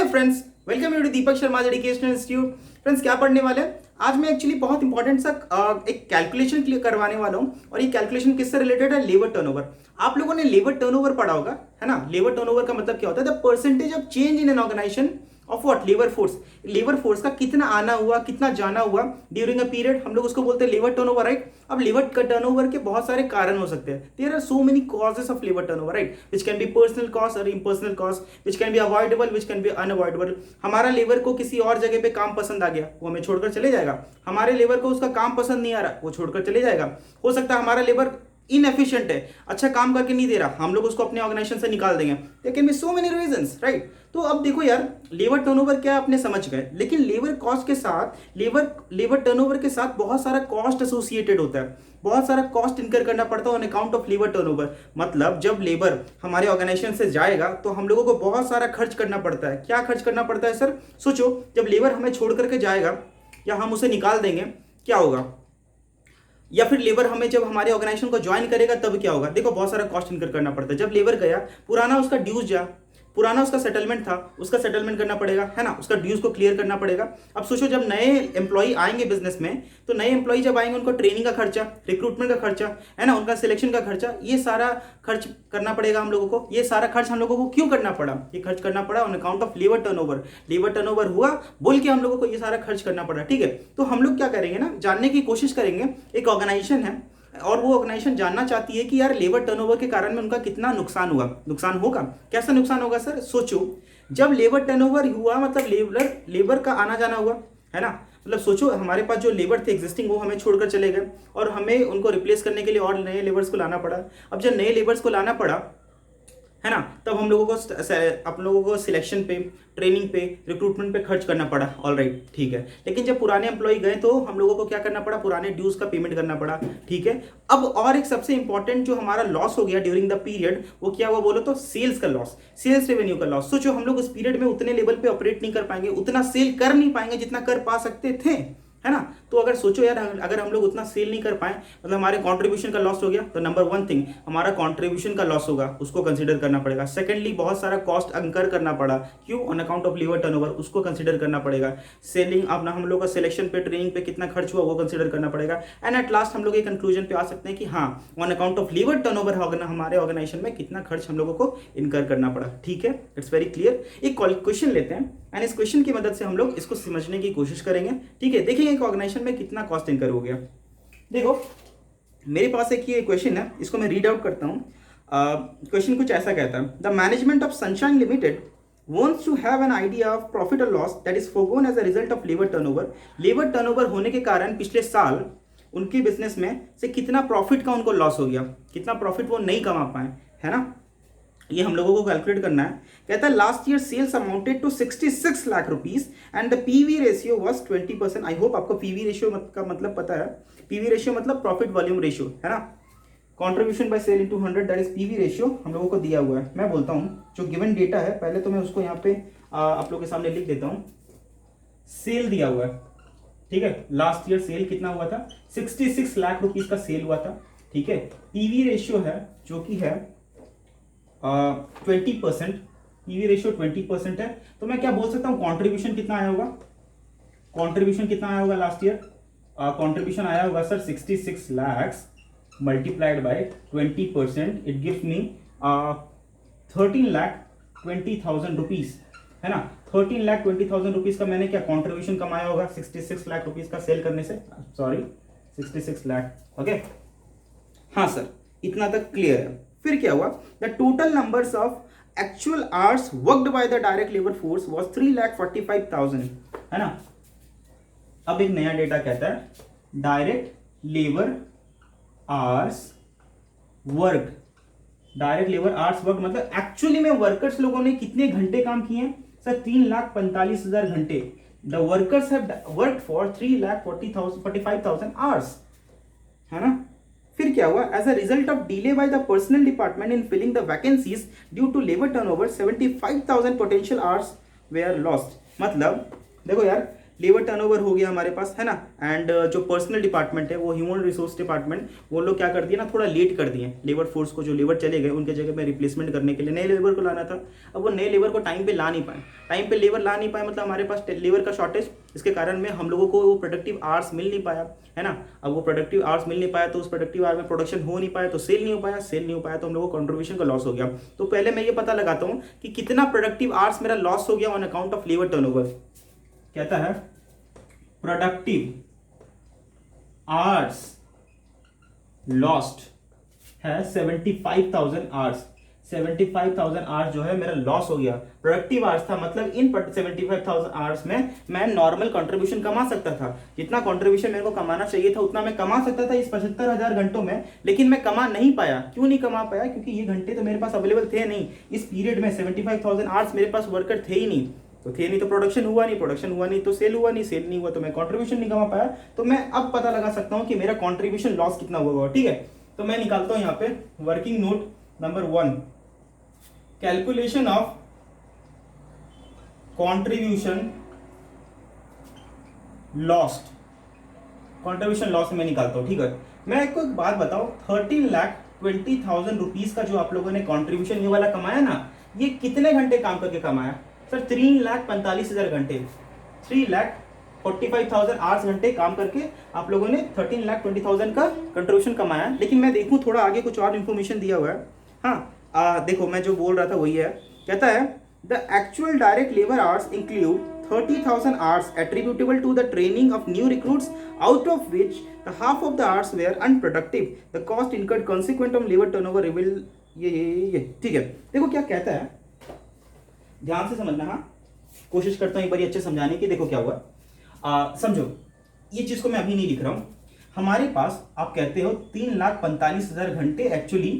Friends, welcome you to Deepak Sharma educational institute. Friends, क्या पढ़ने वाले हैं आज? मैं एक्चुअली बहुत इंपॉर्टेंट सा एक कैलकुलेशन क्लियर करवाने वाला हूं और ये कैलकुलेशन किससे रिलेटेड है? Labour turnover. आप लोगों ने लेबर टर्नओवर पढ़ा होगा, है ना? लेबर टर्नओवर का मतलब क्या होता है? The percentage of change in an organisation of what? Labour force. Labour force का कितना आना हुआ, कितना जाना हुआ ड्यूरिंग अ पीरियड, हम लोग उसको बोलते हैं लेबर टर्नओवर, राइट? अब लेबर टर्नओवर के बहुत सारे कारण हो सकते हैं। There are so many causes of labour turnover, right? Which can be personal cost और impersonal cost, which can be avoidable, which can be unavoidable. हमारा लेबर को किसी और जगह पे काम पसंद आ गया, वो हमें छोड़कर चले जाएगा। हमारे लेबर को उसका काम पसंद नहीं आ रहा, वो छोड़कर चले जाएगा। हो सकता है हमारा लेबर इनएफिशिएंट है, अच्छा काम करके नहीं दे रहा, हम लोग उसको अपने ऑर्गेनाइजेशन से निकाल देंगे। There can be so many reasons, right? तो अब देखो यार, लेबर टर्नओवर क्या अपने समझ गए, लेकिन लेबर कॉस्ट के साथ लेबर टर्नओवर के साथ बहुत सारा कॉस्ट एसोसिएटेड होता है, बहुत सारा कॉस्ट इनकर करना पड़ता है on account of labour turnover. मतलब जब लेबर हमारे ऑर्गेनाइजेशन से जाएगा तो हम लोगों को बहुत सारा खर्च करना पड़ता है। क्या खर्च करना पड़ता है सर? सोचो, जब लेबर हमें छोड़ करके जाएगा या हम उसे निकाल देंगे, क्या होगा? या फिर लेबर हमें जब हमारे ऑर्गेनाइजेशन को ज्वाइन करेगा तब क्या होगा? देखो, बहुत सारा कॉस्ट इनकर करना पड़ता है। जब लेबर गया, पुराना उसका ड्यूज जा, पुराना उसका सेटलमेंट था, उसका सेटलमेंट करना पड़ेगा, है ना? उसका ड्यूज को क्लियर करना पड़ेगा। अब सोचो, जब नए एम्प्लॉय आएंगे बिजनेस में, तो नए एम्प्लॉय जब आएंगे उनको ट्रेनिंग का खर्चा, रिक्रूटमेंट का खर्चा, है ना, उनका सिलेक्शन का खर्चा, ये सारा खर्च करना पड़ेगा हम लोगों को। ये सारा खर्च हम लोगों को क्यों करना पड़ा? ये खर्च करना पड़ा on account of labour turnover. Labour turnover हुआ बोल के हम लोगों को ये सारा खर्च करना पड़ा, ठीक है? तो हम लोग क्या करेंगे ना, जानने की कोशिश करेंगे। एक ऑर्गेनाइजेशन है और वो ऑर्गेनाइजेशन जानना चाहती है कि यार लेबर टर्नओवर के कारण में उनका कितना नुकसान हुआ। नुकसान होगा, कैसा नुकसान होगा सर? सोचो, जब लेबर टर्नओवर हुआ मतलब लेबर का आना जाना हुआ, है ना? मतलब सोचो, हमारे पास जो लेबर थे एग्जिस्टिंग, वो हमें छोड़कर चले गए और हमें उनको रिप्लेस करने के लिए और नए लेबर्स को लाना पड़ा। अब जब नए लेबर्स को लाना पड़ा, है ना, तब हम लोगों को सिलेक्शन पे, ट्रेनिंग पे, रिक्रूटमेंट पे खर्च करना पड़ा। ऑलराइट, ठीक है। लेकिन जब पुराने एम्प्लॉय गए तो हम लोगों को क्या करना पड़ा? पुराने ड्यूज का पेमेंट करना पड़ा, ठीक है। अब और एक सबसे इंपॉर्टेंट जो हमारा लॉस हो गया ड्यूरिंग द पीरियड, वो क्या हुआ बोलो तो? सेल्स का लॉस, सेल्स रेवेन्यू का लॉस। सोचो, हम लोग उस पीरियड में उतने लेवल पे ऑपरेट नहीं कर पाएंगे, उतना सेल कर नहीं पाएंगे जितना कर पा सकते थे, है ना? तो अगर सोचो यार, अगर हम लोग उतना सेल नहीं कर पाए, मतलब हमारे कंट्रीब्यूशन का लॉस हो गया, तो नंबर वन थिंग, हमारा कंट्रीब्यूशन का लॉस होगा, उसको कंसीडर करना पड़ेगा। सेकेंडली, बहुत सारा कॉस्ट अंकर करना पड़ा, क्यों? On account of labour turnover, उसको कंसीडर करना पड़ेगा। सेलिंग, अपना हम लोग का सिलेक्शन पे, ट्रेनिंग पे कितना खर्च हुआ, वो कंसीडर करना पड़ेगा। एंड एट लास्ट हम लोग एक कंक्लूजन पे आ सकते हैं कि हाँ, on account of labour turnover हमारे ऑर्गेनाइजेशन में कितना खर्च हम लोगों को इनकर करना पड़ा, ठीक है? It's very clear. एक क्वेश्चन लेते हैं एंड इस क्वेश्चन की मदद से हम लोग इसको समझने की कोशिश करेंगे, ठीक है? देखेंगे एक ऑर्गेनाइजेशन में कितना कॉस्ट इनकर हो गया। देखो, मेरे पास एक ये क्वेश्चन है, इसको मैं रीड आउट करता हूँ। क्वेश्चन कुछ ऐसा कहता है, the management of sunshine limited wants to have an idea of profit or loss that is foregone as a result of labor turnover। Labour turnover होने के कारण पिछले साल उनके बिजनेस में से कितना प्रॉफिट का उनको लॉस हो गया, कितना प्रॉफिट वो नहीं कमा पाए, है ना? ये हम लोगों को कैलकुलेट करना है। कहता है last year sales amounted to 66 lakh rupees and the PV ratio was 20%। I hope आपको पीवी रेशियो का मतलब पता है। पीवी रेशियो मतलब प्रॉफिट वॉल्यूम रेशियो, है ना? Contribution by sale into 100, that is PV ratio हम लोगों को दिया हुआ है। मैं बोलता हूँ जो गिवन डेटा है, पहले तो मैं उसको यहाँ पे आप लोगों के सामने लिख देता हूँ। सेल दिया हुआ है, ठीक है? लास्ट ईयर सेल कितना हुआ था? 66 लाख रुपीस का सेल हुआ था, ठीक है? पीवी रेशियो है जो कि है 20%। पीवी रेशियो 20% है, तो मैं क्या बोल सकता हूँ? कंट्रीब्यूशन कितना आया होगा? कंट्रीब्यूशन कितना आया होगा लास्ट ईयर? कंट्रीब्यूशन आया होगा sir 66 lakhs multiplied by 20%, it gives me 13,20,000 rupees, है ना? 13,20,000 रुपीज का मैंने क्या कंट्रीब्यूशन कमाया होगा 66 लाख रुपीज का सेल करने से? Sorry, 66 lakh, okay? हाँ सर, इतना तक क्लियर है। फिर क्या हुआ? The total numbers of actual hours worked by the direct labour force was 3,45,000, है ना? अब एक नया डेटा कहता है direct labour hours work. Direct labour hours work मतलब एक्चुअली में वर्कर्स लोगों ने कितने घंटे काम किए हैं सर? 3,45,000 घंटे। The workers have worked for 3,45,000 hours, है ना? फिर क्या हुआ? As a result of delay by the personnel department in filling the vacancies due to labour turnover 75,000 potential hours were lost. मतलब देखो यार, लेबर टर्नओवर हो गया हमारे पास, है ना। एंड जो पर्सनल डिपार्टमेंट है वो ह्यूमन रिसोर्स डिपार्टमेंट, वो लोग क्या कर दिए ना, थोड़ा लेट कर दिए लेबर फोर्स को, जो लेबर चले गए उनके जगह में रिप्लेसमेंट करने के लिए नए लेबर को लाना था। अब वो नए लेबर को टाइम पे ला नहीं पाए, टाइम पे लेबर ला नहीं पाए, मतलब हमारे पास लेबर का शॉर्टेज, इसके कारण में हम लोगों को वो प्रोडक्टिव आवर्स मिल नहीं पाया, है ना। अब वो प्रोडक्टिव आवर्स मिल नहीं पाया तो उस प्रोडक्टिव आवर में प्रोडक्शन हो नहीं पाया, तो सेल नहीं हो पाया, सेल नहीं हो पाया तो हम लोगों को कंट्रीब्यूशन का लॉस हो गया। तो पहले मैं ये पता लगाता हूँ कि कितना प्रोडक्टिव आवर्स मेरा लॉस हो गया on account of labour turnover. कहता है प्रोडक्टिव आवर्स लॉस्ट है 75,000 आवर्स। 75,000 आवर्स जो है मेरा लॉस हो गया। प्रोडक्टिव आवर्स था, मतलब इन 75,000 आवर्स में मैं नॉर्मल कंट्रीब्यूशन कमा सकता था, जितना कंट्रीब्यूशन मेरे को कमाना चाहिए था उतना मैं कमा सकता था इस 75,000 घंटों में, लेकिन मैं कमा नहीं पाया। क्यों नहीं कमा पाया? क्योंकि ये घंटे तो मेरे पास अवेलेबल थे नहीं इस पीरियड में। 75,000 आवर्स मेरे पास वर्कर थे ही नहीं, तो थे नहीं तो प्रोडक्शन हुआ नहीं, प्रोडक्शन हुआ नहीं तो सेल हुआ नहीं, सेल नहीं हुआ तो मैं कंट्रीब्यूशन नहीं कमा पाया। तो मैं अब पता लगा सकता हूं कि मेरा कंट्रीब्यूशन लॉस कितना हुआ होगा। ठीक है, तो मैं निकालता हूं यहां पे working note number 1, calculation of contribution lost. Contribution loss मैं निकालता हूं। ठीक है, मैं आपको एक बात बताऊं, 13,20,000 रुपीज का जो आप लोगों ने कंट्रीब्यूशन ये वाला कमाया ना, ये कितने घंटे काम करके कमाया सर? 3,45,000 घंटे, 3,45,000 आवर्स घंटे काम करके आप लोगों ने 13,20,000 का कंट्रीब्यूशन कमाया। लेकिन मैं देखूं थोड़ा आगे कुछ और इन्फॉर्मेशन दिया हुआ है। हाँ, देखो मैं जो बोल रहा था वही है। कहता है the actual direct labour hours include 30,000 hours attributable to the training of new recruits, out of which the half of the hours were unproductive. The cost incurred consequent of labor turnover will ये ठीक है। देखो क्या कहता है, ध्यान से समझना। हाँ, कोशिश करता हूँ एक बार अच्छे समझाने की। देखो क्या हुआ, समझो ये चीज को मैं अभी नहीं लिख रहा हूँ। हमारे पास आप कहते हो 3,45,000 घंटे एक्चुअली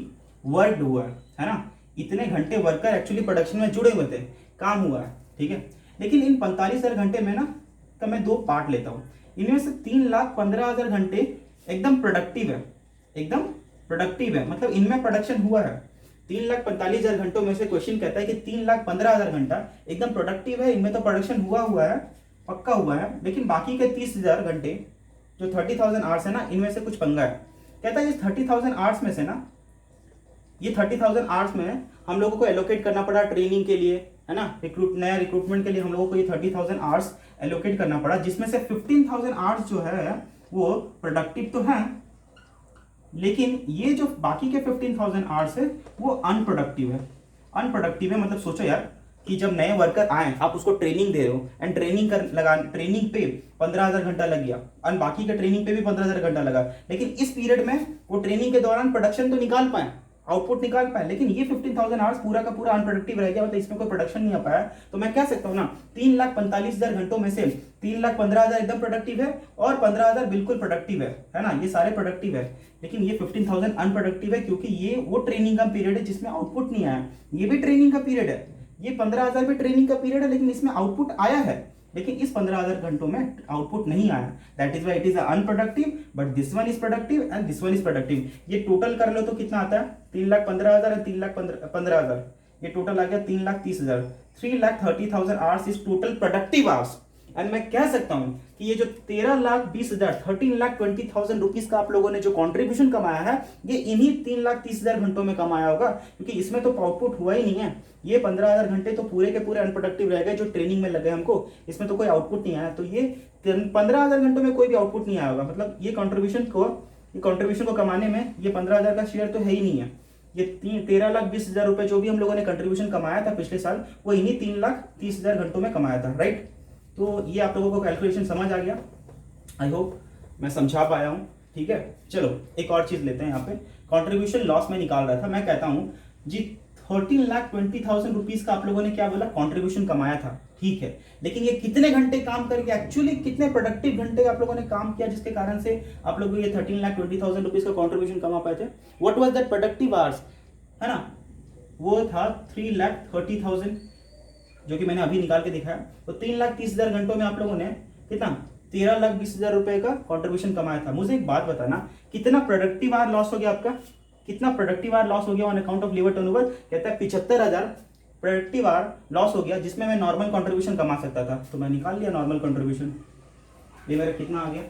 वर्क हुआ है ना, इतने घंटे वर्कर एक्चुअली प्रोडक्शन में जुड़े हुए थे, काम हुआ है, ठीक है। लेकिन इन 45,000 घंटे में ना, तो मैं दो पार्ट लेता हूँ। इनमें से 3,15,000 घंटे एकदम प्रोडक्टिव है, एकदम प्रोडक्टिव है, मतलब इनमें प्रोडक्शन हुआ है। 3,45,000 घंटों में से क्वेश्चन कहता है कि 3,15,000 घंटा एकदम प्रोडक्टिव है, इनमें तो प्रोडक्शन हुआ है, पक्का हुआ है। लेकिन बाकी के 30,000 घंटे जो 30,000 आवर्स है ना, इनमें से कुछ पंगा है। कहता है इस 30,000 आवर्स में से ना, ये 30,000 आवर्स में हम लोगों को एलोकेट करना पड़ा ट्रेनिंग के लिए, है ना, नया रिक्रूटमेंट के लिए हम लोगों को ये 30,000 आवर्स एलोकेट करना पड़ा, जिसमें से 15,000 आवर्स जो है वो प्रोडक्टिव तो है, लेकिन ये जो बाकी के 15,000 आवर्स है वो अनप्रोडक्टिव है। अनप्रोडक्टिव है मतलब सोचो यार कि जब नए वर्कर आए, आप उसको ट्रेनिंग दे रहे हो एंड ट्रेनिंग पे 15,000 घंटा लग गया, और बाकी के ट्रेनिंग पे भी 15,000 घंटा लगा, लेकिन इस पीरियड में वो ट्रेनिंग के दौरान प्रोडक्शन तो निकाल पाए, आउटपुट निकाल पाए, लेकिन ये 15,000 आवर्स पूरा का पूरा अनप्रोडक्टिव रह गया, मतलब इसमें कोई प्रोडक्शन नहीं आ पाया। तो मैं कह सकता हूँ ना, 3,45,000 घंटों में से 3,15,000 एकदम प्रोडक्टिव है और 15,000 बिल्कुल प्रोडक्टिव है ना, ये सारे प्रोडक्टिव है, लेकिन ये 15,000 अनप्रोडक्टिव है, क्योंकि ये वो ट्रेनिंग का पीरियड है जिसमें आउटपुट नहीं आया। ये भी ट्रेनिंग का पीरियड है, ये 15,000 भी ट्रेनिंग का पीरियड है, लेकिन इसमें आउटपुट आया है, लेकिन इस 15,000 घंटों में आउटपुट नहीं आया। That is why it is unproductive, but this one is productive and this one is productive. ये टोटल कर लो तो कितना आता है, 3,15,000 और 3,15,000, ये टोटल आ गया 3,30,000। 3,30,000 hours is total productive hours. And मैं कह सकता हूं कि ये जो 13,20,000 13,20,000 रुपीज का आप लोगों ने जो कंट्रीब्यूशन कमाया है, ये इन्हीं 3,30,000 घंटों में कमाया होगा, क्योंकि इसमें तो आउटपुट हुआ ही नहीं है। ये 15,000 घंटे तो पूरे के पूरे अनप्रोडक्टिव रह गए जो ट्रेनिंग में लगे हमको, इसमें तो कोई आउटपुट नहीं आया। तो ये 15,000 घंटों में कोई भी आउटपुट नहीं आया होगा, मतलब ये कंट्रीब्यूशन को कमाने में ये 15,000 का शेयर तो है ही नहीं है। ये 13,20,000 रुपए जो भी हम लोगों ने कंट्रीब्यूशन कमाया था पिछले साल, वो इन्हीं 3,30,000 घंटों में कमाया था, राइट। तो ये आप लोगों को कैलकुलेशन समझ आ गया, आई होप मैं समझा पाया हूँ, ठीक है। चलो एक और चीज लेते हैं यहाँ पे, कंट्रीब्यूशन लॉस में निकाल रहा था। मैं कहता हूँ जी 13,20,000 रुपीज का आप लोगों ने क्या बोला, कंट्रीब्यूशन कमाया था, ठीक है, लेकिन ये कितने घंटे काम करके, एक्चुअली कितने प्रोडक्टिव घंटे आप लोगों ने काम किया जिसके कारण से आप लोग ये 13,20,000 रुपीज का कंट्रीब्यूशन कमा पाए थे। What was that productive hours, है ना, वो था 3,30,000, जो कि मैंने अभी निकाल के दिखाया। तो 3,30,000 घंटों में आप लोगों ने कितना, 13,20,000 रुपए का कंट्रीब्यूशन कमाया था। मुझे एक बात बताना, कितना प्रोडक्टिव आवर लॉस हो गया आपका, कितना प्रोडक्टिव आवर लॉस हो गया on account of labour turnover. कहता है 75,000 प्रोडक्टिव आवर लॉस हो गया जिसमें मैं नॉर्मल कंट्रीब्यूशन कमा सकता था, तो मैं निकाल लिया नॉर्मल कंट्रीब्यूशन। ये मेरा कितना आ गया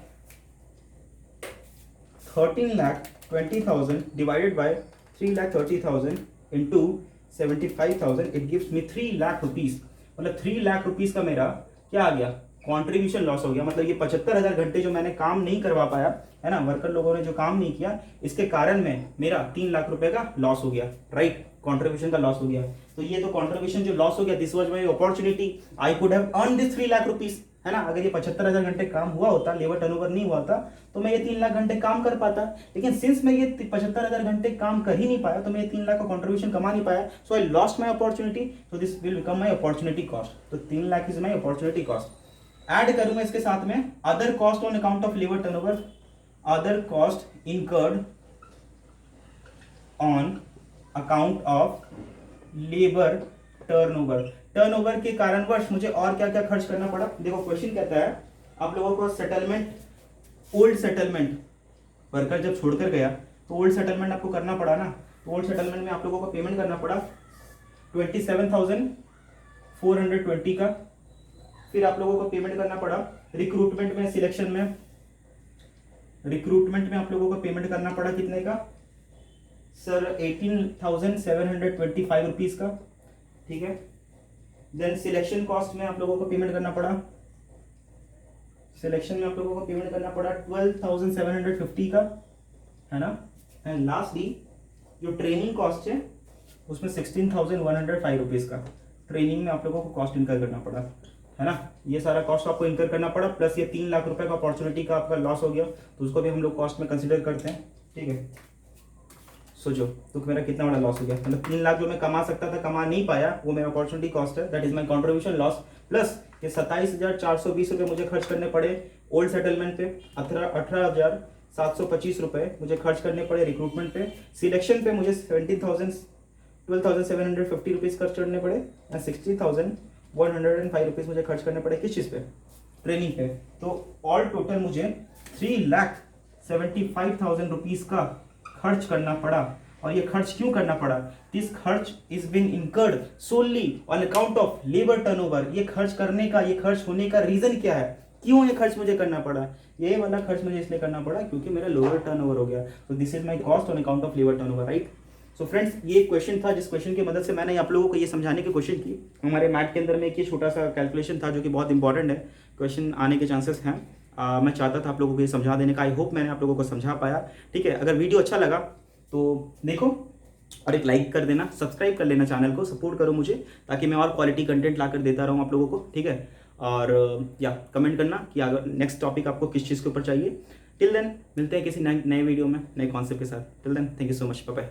13,20,000 divided by 3,30,000 into 75,000 it gives me 3 lakh rupees. मतलब 3 लाख रुपीज का मेरा क्या आ गया कंट्रीब्यूशन लॉस हो गया। मतलब ये 75,000 घंटे जो मैंने काम नहीं करवा पाया है ना, वर्कर लोगों ने जो काम नहीं किया, इसके कारण में मेरा 3 लाख रुपए का लॉस हो गया, राइट, कंट्रीब्यूशन का लॉस हो गया। तो ये तो कंट्रीब्यूशन जो लॉस हो गया, this was my opportunity, I could have earn this 3 lakh rupees, है ना। अगर ये 75,000 घंटे काम हुआ होता, लेबर टर्नओवर नहीं हुआ था, तो मैं ये 3 लाख घंटे काम कर पाता। लेकिन सिंस मैं ये 75,000 घंटे काम कर ही नहीं पाया, तो मैं ये 3 लाख का कंट्रीब्यूशन कमा नहीं पाया, so I lost my opportunity, so this will become my opportunity cost. तो 3 lakh is my opportunity cost. Add करूंगा इसके साथ में other cost on account of labour turnover, other cost incurred on account of labour turnover. Turnover के कारणवश मुझे और क्या क्या खर्च करना पड़ा। देखो क्वेश्चन कहता है आप लोगों को सेटलमेंट, ओल्ड सेटलमेंट, वर्कर जब छोड़कर गया तो ओल्ड सेटलमेंट आपको करना पड़ा ना। तो ओल्ड सेटलमेंट में आप लोगों को पेमेंट करना पड़ा 27,420 का। फिर आप लोगों को पेमेंट करना पड़ा रिक्रूटमेंट में, सिलेक्शन में, रिक्रूटमेंट में आप लोगों को पेमेंट करना पड़ा कितने का सर 18,725 रुपीज का, ठीक है। देन सिलेक्शन कॉस्ट में आप लोगों को पेमेंट करना पड़ा, सिलेक्शन में आप लोगों को पेमेंट करना पड़ा 12,750 का, है ना। एंड लास्टली जो ट्रेनिंग कॉस्ट है उसमें 16,105 रुपीज का ट्रेनिंग में आप लोगों को कॉस्ट इनकर करना पड़ा, है ना। ये सारा कॉस्ट आपको इनकर करना पड़ा, प्लस ये 3 लाख रुपए का अपॉर्चुनिटी का आपका लॉस हो गया, तो उसको भी हम लोग कॉस्ट में कंसिडर करते हैं, ठीक है। सोचो तो मेरा कितना बड़ा लॉस हो गया। मतलब 3 लाख जो मैं कमा सकता था, कमा नहीं पाया, वो मेरा अपॉर्चुनिटी कॉस्ट है, that is my contribution loss. Plus ये 27,420 रुपये मुझे खर्च करने पड़े ओल्ड सेटलमेंट पे, 18,725 रुपये मुझे खर्च करने पड़े रिक्रूटमेंट पे, सिलेक्शन पे मुझे 12,750 रुपीज़ खर्च करने पड़े, 60,105 रुपीज़ मुझे खर्च करने पड़े किस चीज़ पे, ट्रेनिंग पे। तो ऑल टोटल मुझे 3,75,000 रुपीज़ का खर्च करना पड़ा। और ये खर्च क्यों करना पड़ा? दिस खर्च is been incurred solely on account of labour turnover. ये खर्च करने का, ये खर्च होने का रीजन क्या है, क्यों ये खर्च मुझे करना पड़ा? ये वाला खर्च मुझे इसलिए करना पड़ा क्योंकि मेरा लोअर टर्नओवर हो गया। तो this is my cost on account of labour turnover, right. So friends, ये क्वेश्चन था जिस क्वेश्चन की मदद से मैंने आप लोगों को ये समझाने की कोशिश की। हमारे मैथ के अंदर में एक ये छोटा सा कैलकुलेशन था जो कि बहुत इंपॉर्टेंट है, क्वेश्चन आने के चांसेस हैं। मैं चाहता था आप लोगों को ये समझा देने का। आई होप मैंने आप लोगों को समझा पाया, ठीक है। अगर वीडियो अच्छा लगा तो देखो और एक लाइक कर देना, सब्सक्राइब कर लेना चैनल को, सपोर्ट करो मुझे ताकि मैं और क्वालिटी कंटेंट लाकर देता रहूँ आप लोगों को, ठीक है। और या कमेंट करना कि अगर नेक्स्ट टॉपिक आपको किस चीज़ के ऊपर चाहिए। टिल देन मिलते हैं किसी नए वीडियो में नए कॉन्सेप्ट के साथ। Till then thank you so much, bye bye.